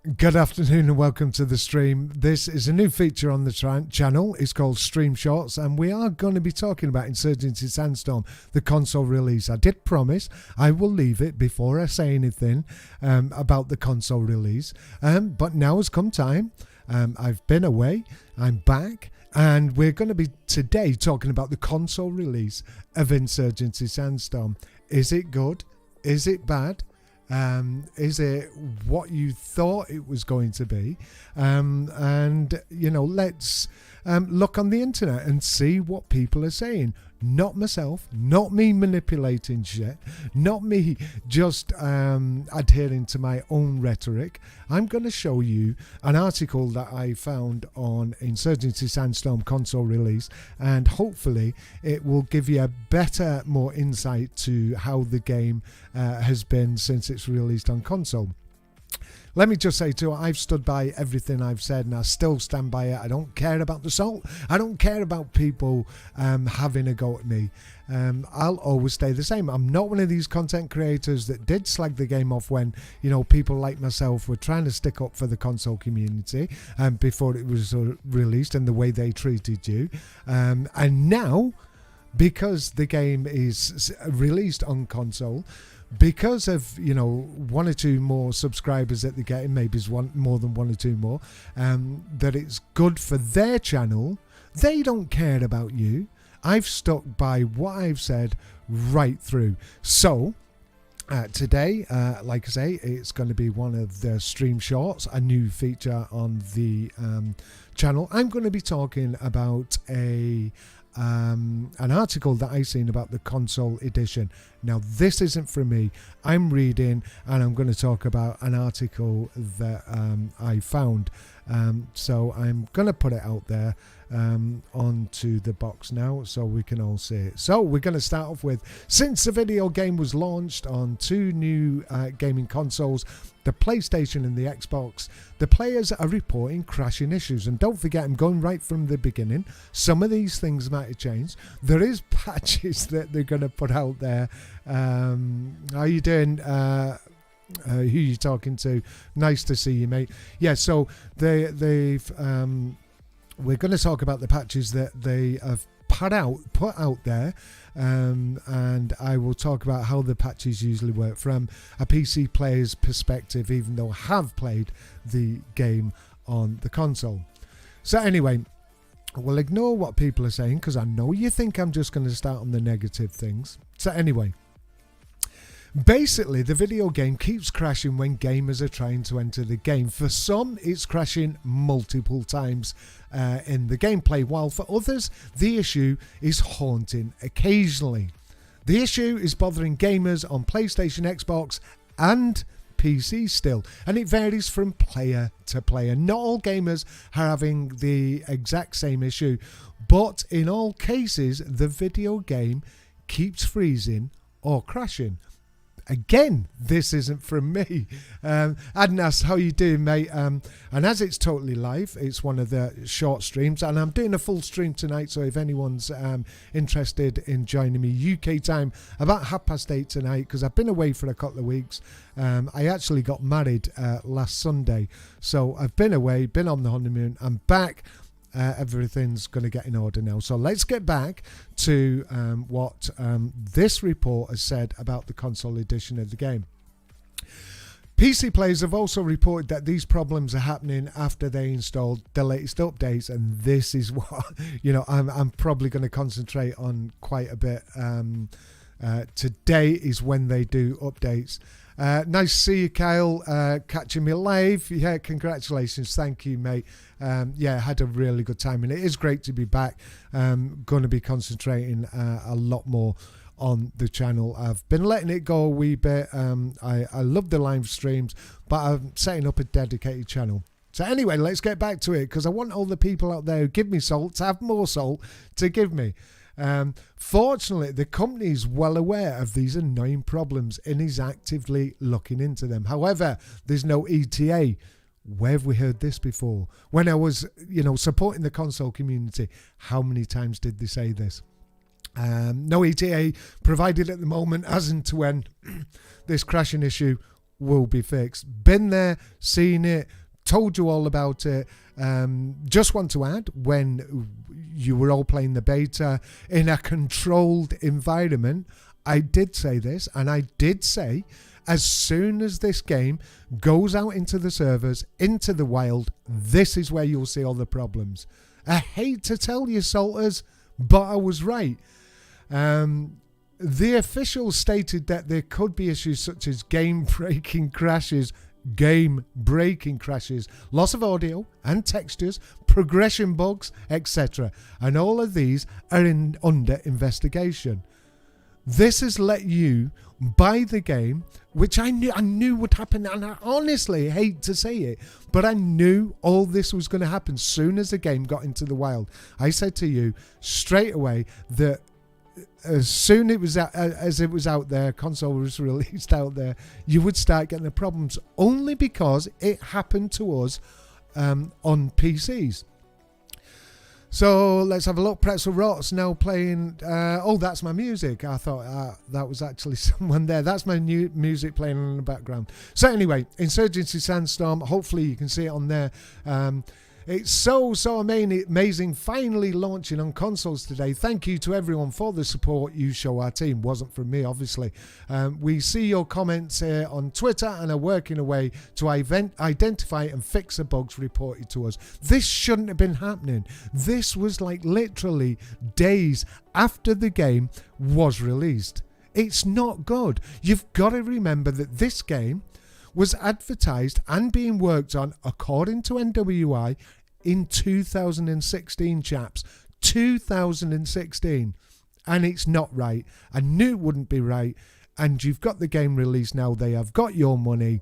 Good afternoon and welcome to the stream. This is a new feature on the channel. It's called Stream Shorts, and we are going to be talking about Insurgency Sandstorm, the console release. I did promise I will leave it before I say anything about the console release, but now has come time. I've been away, I'm back, and we're going to be today talking about the console release of Insurgency Sandstorm. Is it good? Is it bad? Is it what you thought it was going to be? And, you know, let's look on the internet and see what people are saying. Not myself, not me manipulating shit, not me just adhering to my own rhetoric. I'm going to show you an article that I found on Insurgency Sandstorm console release, and hopefully it will give you a better, more insight to how the game has been since it's released on console. Let me just say too, I've stood by everything I've said and I still stand by it. I don't care about the salt. I don't care about people having a go at me. I'll always stay the same. I'm not one of these content creators that did slag the game off when, you know, people like myself were trying to stick up for the console community before it was released and the way they treated you. And now, because the game is released on console, because of, you know, one or two more subscribers that they're getting, maybe it's more than one or two more, that it's good for their channel, they don't care about you. I've stuck by what I've said right through. So today, like I say, it's going to be one of the stream shorts, a new feature on the channel. I'm going to be talking about an article that I seen about the console edition. Now, this isn't from me. I'm reading and I'm going to talk about an article that I found. So I'm going to put it out there onto the box now so we can all see it. So we're going to start off with, since the video game was launched on two new gaming consoles, the PlayStation and the Xbox, the players are reporting crashing issues. And don't forget, I'm going right from the beginning. Some of these things might have changed. There is patches that they're going to put out there. How are you doing? Who are you talking to? Nice to see you, mate. Yeah, so they've we're going to talk about the patches that they have put out there, and I will talk about how the patches usually work from a PC player's perspective, even though I have played the game on the console. So anyway, we'll ignore what people are saying because I know you think I'm just going to start on the negative things. So anyway, basically, the video game keeps crashing when gamers are trying to enter the game. For some, it's crashing multiple times in the gameplay, while for others, the issue is haunting occasionally. The issue is bothering gamers on PlayStation, Xbox, and PC still, and it varies from player to player. Not all gamers are having the exact same issue, but in all cases, the video game keeps freezing or crashing. Again, this isn't from me. Adnas, how you doing, mate? And as it's totally live, it's one of the short streams, and I'm doing a full stream tonight, so if anyone's interested in joining me, UK time, about 8:30 tonight, because I've been away for a couple of weeks. I actually got married last Sunday, so I've been away, been on the honeymoon, I'm back. Everything's going to get in order now. So let's get back to what this report has said about the console edition of the game. PC players have also reported that these problems are happening after they installed the latest updates, and this is what, you know, I'm probably going to concentrate on quite a bit. Today is when they do updates. Nice to see you, Kyle, catching me live. Yeah, congratulations. Thank you, mate. Yeah, I had a really good time, and it is great to be back. Going to be concentrating a lot more on the channel. I've been letting it go a wee bit. I love the live streams, but I'm setting up a dedicated channel. So anyway, let's get back to it, because I want all the people out there who give me salt to have more salt to give me. Fortunately, the company is well aware of these annoying problems and is actively looking into them. However, there's no ETA. Where have we heard this before? When I was, you know, supporting the console community, how many times did they say this? No ETA provided at the moment as and to when this crashing issue will be fixed. Been there, seen it, told you all about it. Just want to add, when you were all playing the beta in a controlled environment, I did say this, and I did say, as soon as this game goes out into the servers, into the wild, this is where you'll see all the problems. I hate to tell you, Salters, but I was right. The officials stated that there could be issues such as game-breaking crashes, loss of audio and textures, progression bugs, etc. And all of these are under investigation. This has let you buy the game, which I knew would happen, and I honestly hate to say it, but I knew all this was going to happen soon as the game got into the wild. I said to you straight away that as soon as it was out there, console was released out there, you would start getting the problems, only because it happened to us on PCs. So let's have a look. Pretzel Rot's now playing. Oh, that's my music. I thought that was actually someone there. That's my new music playing in the background. So anyway, Insurgency Sandstorm. Hopefully you can see it on there. It's so amazing finally launching on consoles today. Thank you to everyone for the support you show our team. Wasn't from me, obviously. We see your comments here on Twitter and are working away to identify and fix the bugs reported to us. This shouldn't have been happening. This was like literally days after the game was released. It's not good. You've got to remember that this game was advertised and being worked on, according to NWI, in 2016, chaps. 2016. And it's not right. I knew it wouldn't be right. And you've got the game released now. They have got your money.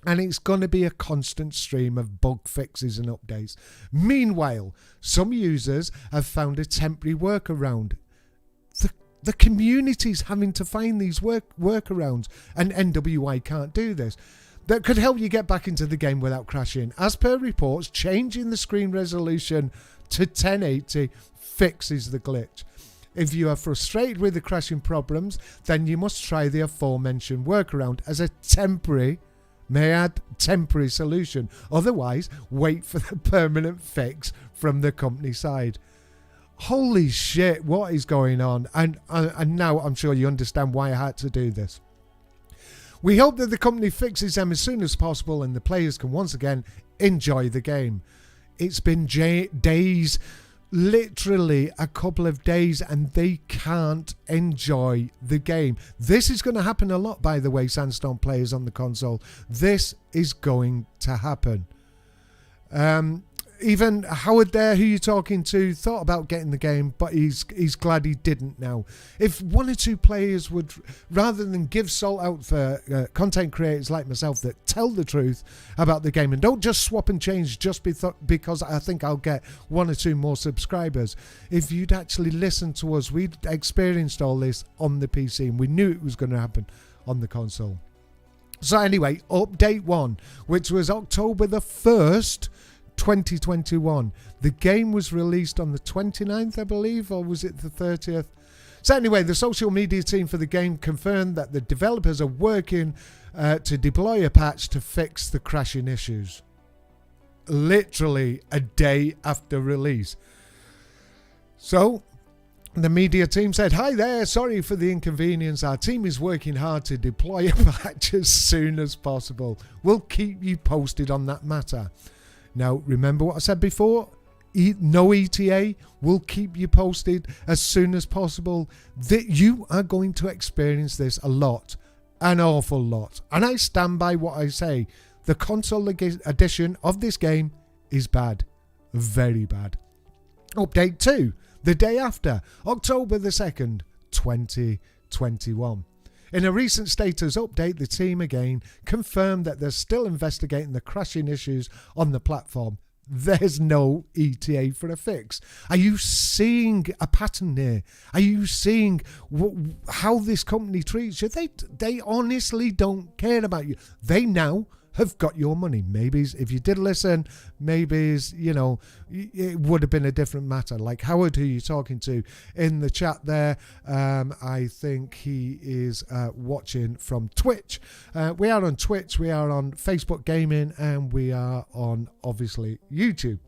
And it's going to be a constant stream of bug fixes and updates. Meanwhile, some users have found a temporary workaround. The community's having to find these workarounds, and NWI can't do this. That could help you get back into the game without crashing. As per reports, changing the screen resolution to 1080 fixes the glitch. If you are frustrated with the crashing problems, then you must try the aforementioned workaround as a temporary solution. Otherwise, wait for the permanent fix from the company side. Holy shit, what is going on? And now I'm sure you understand why I had to do this. We hope that the company fixes them as soon as possible and the players can once again enjoy the game. It's been days, literally a couple of days, and they can't enjoy the game. This is going to happen a lot, by the way, Sandstorm players on the console. This is going to happen. Even Howard there, who you're talking to, thought about getting the game, but he's glad he didn't now. If one or two players would, rather than give salt out for content creators like myself that tell the truth about the game and don't just swap and change just because I think I'll get one or two more subscribers. If you'd actually listen to us, we'd experienced all this on the PC and we knew it was going to happen on the console. So anyway, update 1, which was October the 1st, 2021. The game was released on the 29th, I believe, or was it the 30th? So anyway, the social media team for the game confirmed that the developers are working to deploy a patch to fix the crashing issues. Literally a day after release. So the media team said, "Hi there, sorry for the inconvenience. Our team is working hard to deploy a patch as soon as possible. We'll keep you posted on that matter." Now, remember what I said before? No ETA. We'll keep you posted as soon as possible. That you are going to experience this a lot. An awful lot. And I stand by what I say. The console edition of this game is bad. Very bad. Update 2. The day after. October the 2nd, 2021. In a recent status update, the team again confirmed that they're still investigating the crashing issues on the platform. There's no ETA for a fix. Are you seeing a pattern here? Are you seeing how this company treats you? They honestly don't care about you. They now have got your money. Maybe if you did listen, maybe, you know, it would have been a different matter. Like Howard, who you're talking to in the chat there, I think he is watching from Twitch. We are on Twitch, we are on Facebook Gaming, and we are on, obviously, YouTube.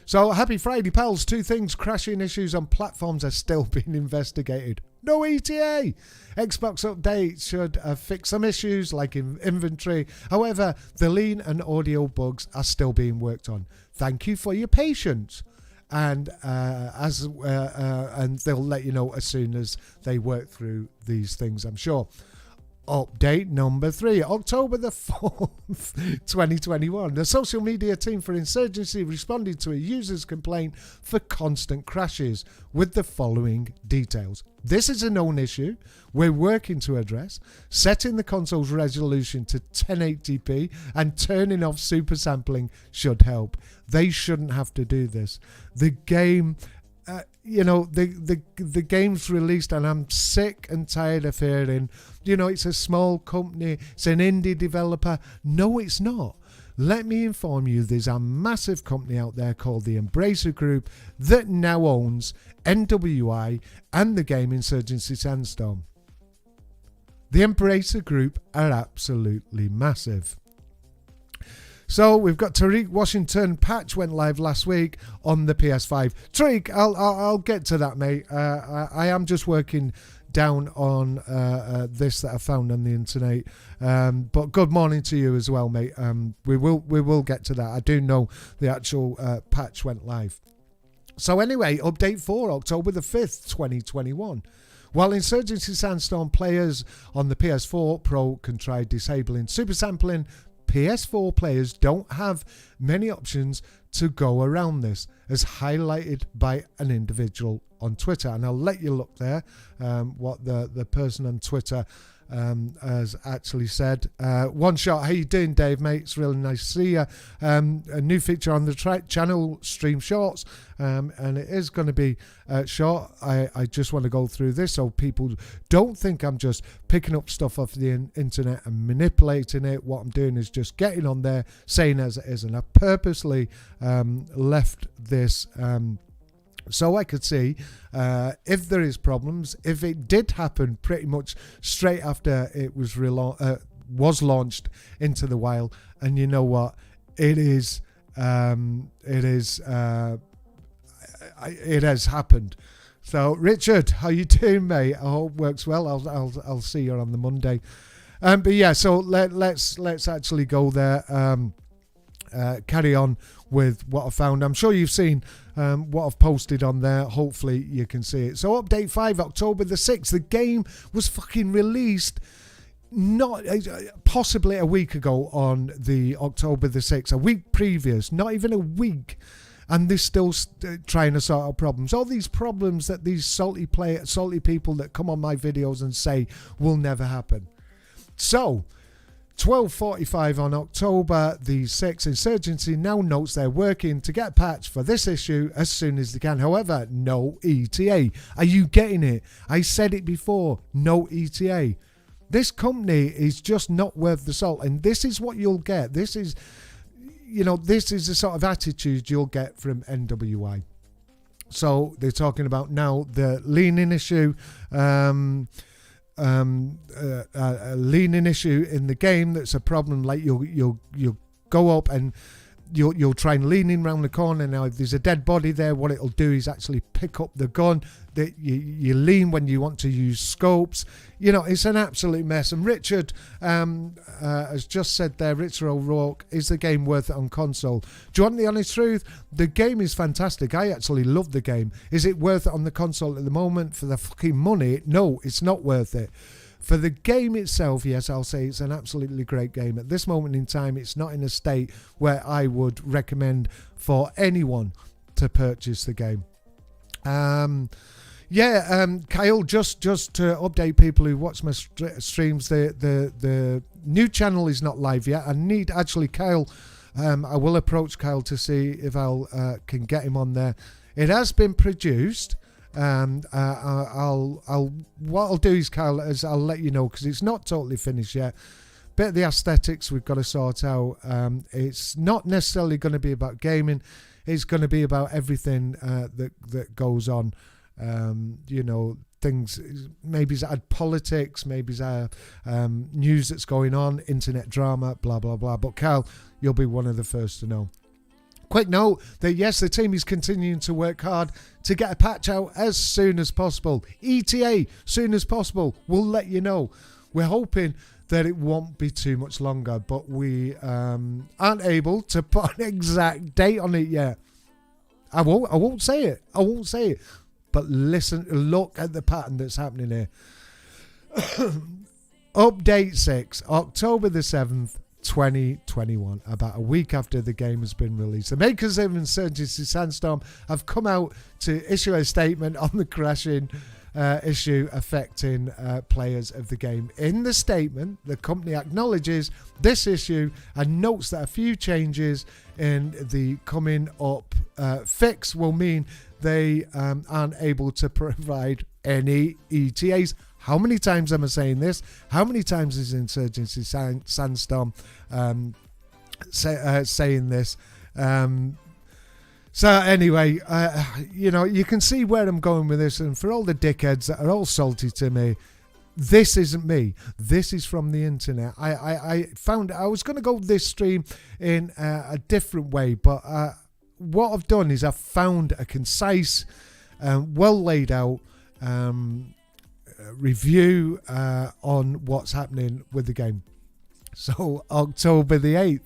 So, happy Friday, pals. 2 things. Crashing issues on platforms are still being investigated. No ETA. Xbox update should fix some issues like in inventory. However, the lean and audio bugs are still being worked on. Thank you for your patience. And and they'll let you know as soon as they work through these things, I'm sure. Update number 3, October the 4th, 2021. The social media team for Insurgency responded to a user's complaint for constant crashes with the following details. This is a known issue we're working to address. Setting the console's resolution to 1080p and turning off super sampling should help. They shouldn't have to do this. The game... you know, the game's released and I'm sick and tired of hearing, you know, it's a small company, it's an indie developer. No, it's not. Let me inform you, there's a massive company out there called the Embracer Group that now owns NWI and the game Insurgency Sandstorm. The Embracer Group are absolutely massive. So we've got Tariq Washington. Patch went live last week on the PS5. Tariq, I'll get to that, mate. I am just working down on this that I found on the internet. But good morning to you as well, mate. We will get to that. I do know the actual patch went live. So anyway, update 4, October the 5th, 2021. While Insurgency Sandstorm players on the PS4 Pro can try disabling super sampling, PS4 players don't have many options to go around this, as highlighted by an individual on Twitter. And I'll let you look there what the person on Twitter has actually said. One shot, how you doing, Dave, mate? It's really nice to see you. A new feature on the channel, Stream Shorts, and it is going to be short. I just want to go through this so people don't think I'm just picking up stuff off the internet and manipulating it. What I'm doing is just getting on there, saying as it is, and I purposely left this so I could see if there is problems. If it did happen pretty much straight after it was launched into the wild, and you know what, it has happened. So Richard, how you doing, mate? I hope it works well. I'll see you on the Monday. But yeah, so let's actually go there. Carry on with what I found. I'm sure you've seen what I've posted on there. Hopefully you can see it. So update 5, October the 6th. The game was fucking released not possibly a week ago on the October the 6th, a week previous, not even a week, and they're still trying to sort out problems. All these problems that these salty people that come on my videos and say will never happen. So 12:45 on October the 6th, Insurgency now notes they're working to get a patch for this issue as soon as they can. However, no ETA. Are you getting it? I said it before, no ETA. This company is just not worth the salt, and this is what you'll get. This is, you know, this is the sort of attitude you'll get from NWI. So they're talking about now the leaning issue. A leaning issue in the game that's a problem. Like you'll go up and you'll try and lean in around the corner. Now if there's a dead body there, what it'll do is actually pick up the gun. That you lean when you want to use scopes. You know, it's an absolute mess. And Richard has just said there, Richard O'Rourke, is the game worth it on console? Do you want the honest truth? The game is fantastic. I actually love the game. Is it worth it on the console at the moment for the fucking money? No, it's not worth it. For the game itself, yes, I'll say it's an absolutely great game. At this moment in time, it's not in a state where I would recommend for anyone to purchase the game. Kyle, just to update people who watch my streams, the new channel is not live yet. I need actually Kyle. I will approach Kyle to see if can get him on there. It has been produced. What I'll do is, Kyle, is I'll let you know because it's not totally finished yet. bit of the aesthetics we've got to sort out. It's not necessarily going to be about gaming. It's going to be about everything that goes on. Things, maybe it's politics, maybe it's news that's going on, internet drama, blah, blah, blah. But Carl, you'll be one of the first to know. Quick note that yes, the team is continuing to work hard to get a patch out as soon as possible. ETA, soon as possible. We'll let you know. We're hoping that it won't be too much longer, but we aren't able to put an exact date on it yet. I won't say it. But listen, look at the pattern that's happening here. Update 6, October the 7th, 2021, about a week after the game has been released. The makers of Insurgency Sandstorm have come out to issue a statement on the crashing issue affecting players of the game. In the statement, the company acknowledges this issue and notes that a few changes in the coming up fix will mean they aren't able to provide any ETAs. How many times am I saying this? How many times is Insurgency Sandstorm saying this? So anyway, you can see where I'm going with this. And for all the dickheads that are all salty to me, this isn't me. This is from the internet. I found I was going to go this stream in a different way, but what I've done is I've found a concise, well laid out review on what's happening with the game. So October the 8th,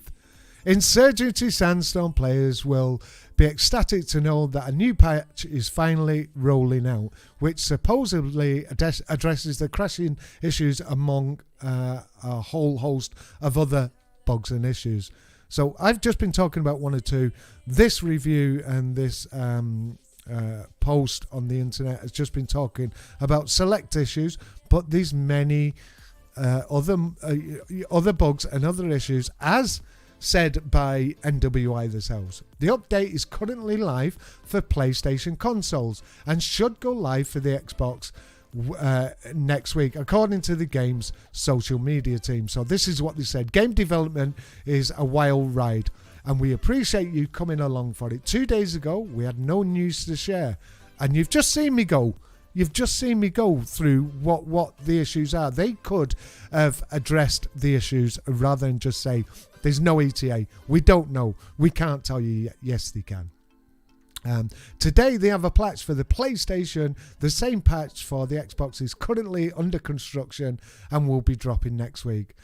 Insurgency Sandstorm players will be ecstatic to know that a new patch is finally rolling out, which supposedly addresses the crashing issues among a whole host of other bugs and issues. So I've just been talking about one or two. This review and this post on the internet has just been talking about select issues, but there's many other bugs and other issues, as said by NWI themselves. The update is currently live for PlayStation consoles and should go live for the Xbox next week, according to the game's social media team. So this is what they said. Game development is a wild ride, and we appreciate you coming along for it. 2 days ago, we had no news to share, and you've just seen me go. You've just seen me go through what the issues are. They could have addressed the issues rather than just say, there's no ETA. We don't know. We can't tell you yet. Yes, they can. Today, they have a patch for the PlayStation. The same patch for the Xbox is currently under construction and will be dropping next week.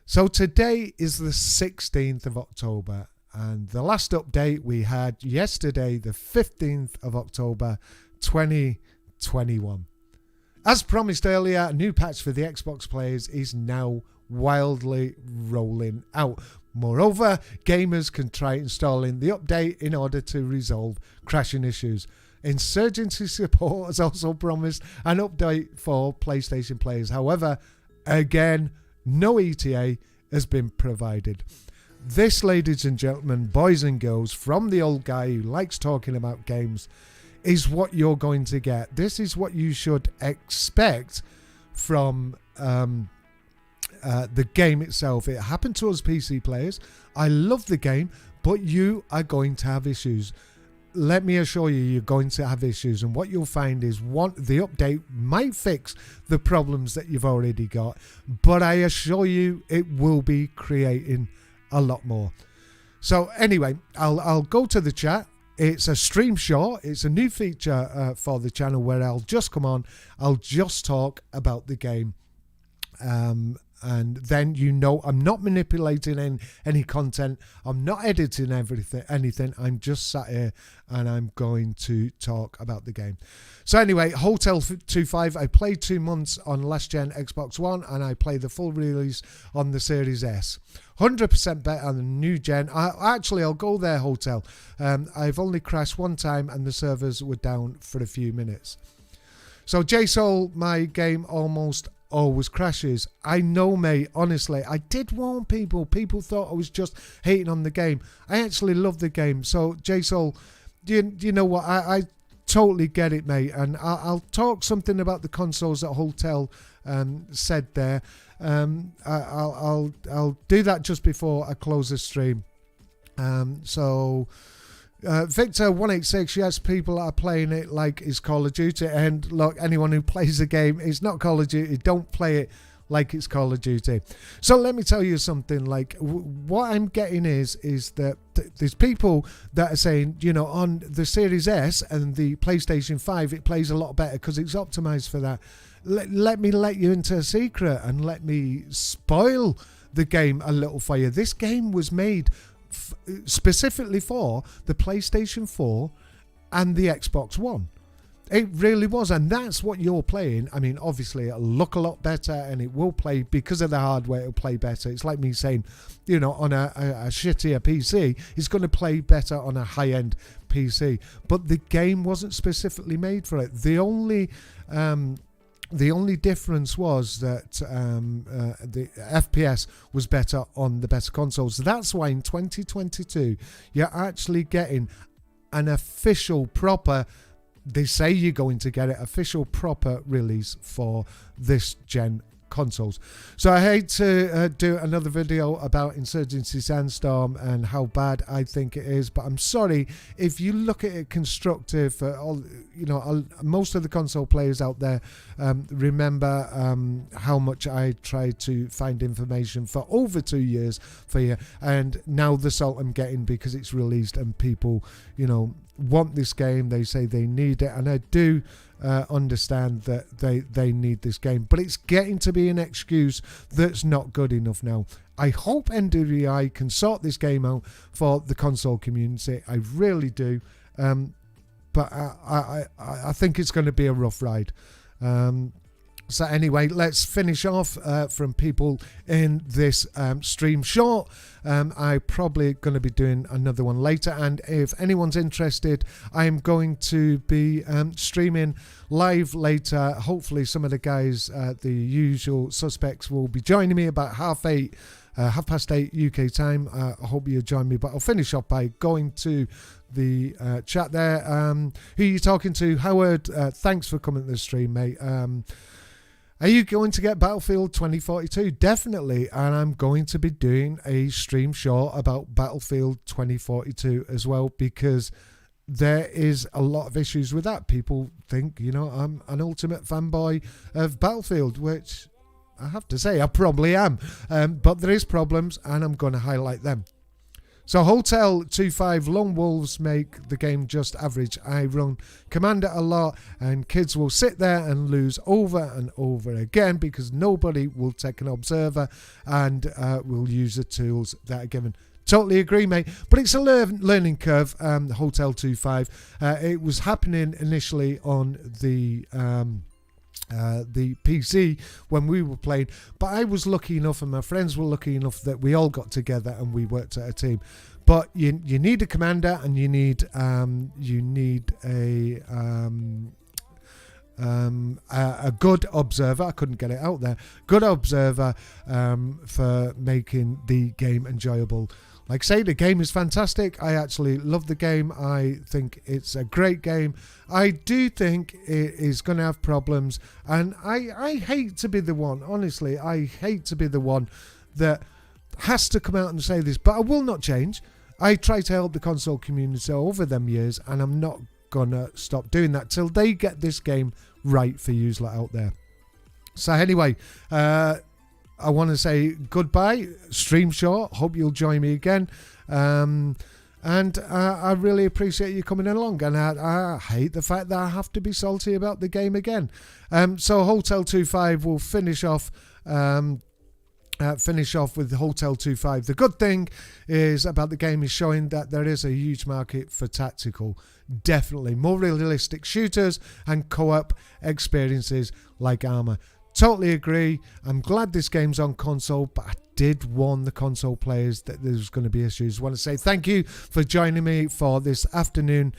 So today is the 16th of October. And the last update we had yesterday, the 15th of October, 2021. As promised earlier, a new patch for the Xbox players is now wildly rolling out. Moreover, gamers can try installing the update in order to resolve crashing issues. Insurgency support has also promised an update for PlayStation players. However, again, no ETA has been provided. This, ladies and gentlemen, boys and girls, from the old guy who likes talking about games, is what you're going to get. This is what you should expect from the game itself. It happened to us PC players. I love the game, but you are going to have issues. Let me assure you, you're going to have issues, and what you'll find is the update might fix the problems that you've already got, but I assure you it will be creating a lot more. So anyway, I'll go to the chat. It's a stream short. It's a new feature for the channel where I'll just come on. I'll just talk about the game. And then I'm not manipulating any content. I'm not editing anything. I'm just sat here and I'm going to talk about the game. So anyway, Hotel 25, I played 2 months on last gen Xbox One, and I played the full release on the Series S. 100% better on the new gen. I'll go there, Hotel. I've only crashed one time and the servers were down for a few minutes. So JSOUL, my game almost always crashes. I know, mate. Honestly, I did warn people. People thought I was just hating on the game. I actually love the game. So JSOUL, do you know what? I totally get it, mate. And I'll talk something about the consoles that Hotel said there. I'll do that just before I close the stream. Victor 186, yes, people are playing it like it's Call of Duty, and look, anyone who plays the game, it's not Call of Duty. Don't play it like it's Call of Duty. So let me tell you something. Like, what I'm getting is that there's people that are saying, you know, on the Series S and the PlayStation 5, it plays a lot better because it's optimized for that. Let me let you into a secret and let me spoil the game a little for you. This game was made specifically for the PlayStation 4 and the Xbox One. It really was, and that's what you're playing. I mean, obviously it'll look a lot better and it will play, because of the hardware, it'll play better. It's like me saying, you know, on a shittier PC, it's going to play better on a high-end PC. But the game wasn't specifically made for it. The only difference was that the FPS was better on the better consoles. That's why in 2022, you're actually getting an official proper, they say you're going to get it, official proper release for this gen consoles. So I hate to do another video about Insurgency Sandstorm and how bad I think it is, but I'm sorry, if you look at it constructive, most of the console players out there remember how much I tried to find information for over 2 years for you, and now the salt I'm getting because it's released and people, you know, want this game. They say they need it, and I do understand that they need this game, but it's getting to be an excuse that's not good enough now. I hope NWI can sort this game out for the console community. I really do, but I think it's going to be a rough ride. So anyway, let's finish off from people in this stream short. I'm probably going to be doing another one later, and if anyone's interested, I'm going to be streaming live later. Hopefully some of the guys, the usual suspects, will be joining me about 8:30, 8:30 UK time. I hope you join me, but I'll finish off by going to the chat there. Who are you talking to? Howard, thanks for coming to the stream, mate. Are you going to get Battlefield 2042? Definitely, and I'm going to be doing a stream short about Battlefield 2042 as well, because there is a lot of issues with that. People think, you know, I'm an ultimate fanboy of Battlefield, which I have to say I probably am, but there is problems, and I'm going to highlight them. So Hotel 25, Lone Wolves make the game just average. I run Commander a lot, and kids will sit there and lose over and over again because nobody will take an observer and will use the tools that are given. Totally agree, mate. But it's a learning curve, Hotel 25. It was happening initially on the PC when we were playing, but I was lucky enough and my friends were lucky enough that we all got together and we worked as a team. But you need a commander, and you need a good observer. I couldn't get it out there. Good observer for making the game enjoyable. Like I say, the game is fantastic. I actually love the game. I think it's a great game. I do think it is going to have problems, and I hate to be the one, honestly, I hate to be the one that has to come out and say this, but I will not change. I try to help the console community over them years, and I'm not going to stop doing that till they get this game right for you out there. So anyway, I want to say goodbye, stream short. Hope you'll join me again. And I really appreciate you coming along. And I hate the fact that I have to be salty about the game again. So Hotel 25 will finish off with Hotel 25. The good thing is about the game is showing that there is a huge market for tactical, definitely more realistic shooters and co-op experiences like Arma. Totally agree. I'm glad this game's on console, but I did warn the console players that there's going to be issues. I want to say thank you for joining me for this afternoon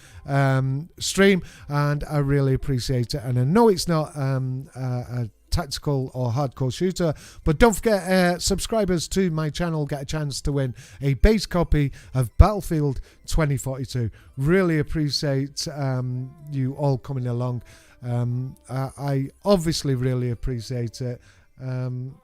stream, and I really appreciate it. And I know it's not a tactical or hardcore shooter, but don't forget, subscribers to my channel get a chance to win a base copy of Battlefield 2042. Really appreciate you all coming along. I obviously really appreciate it, and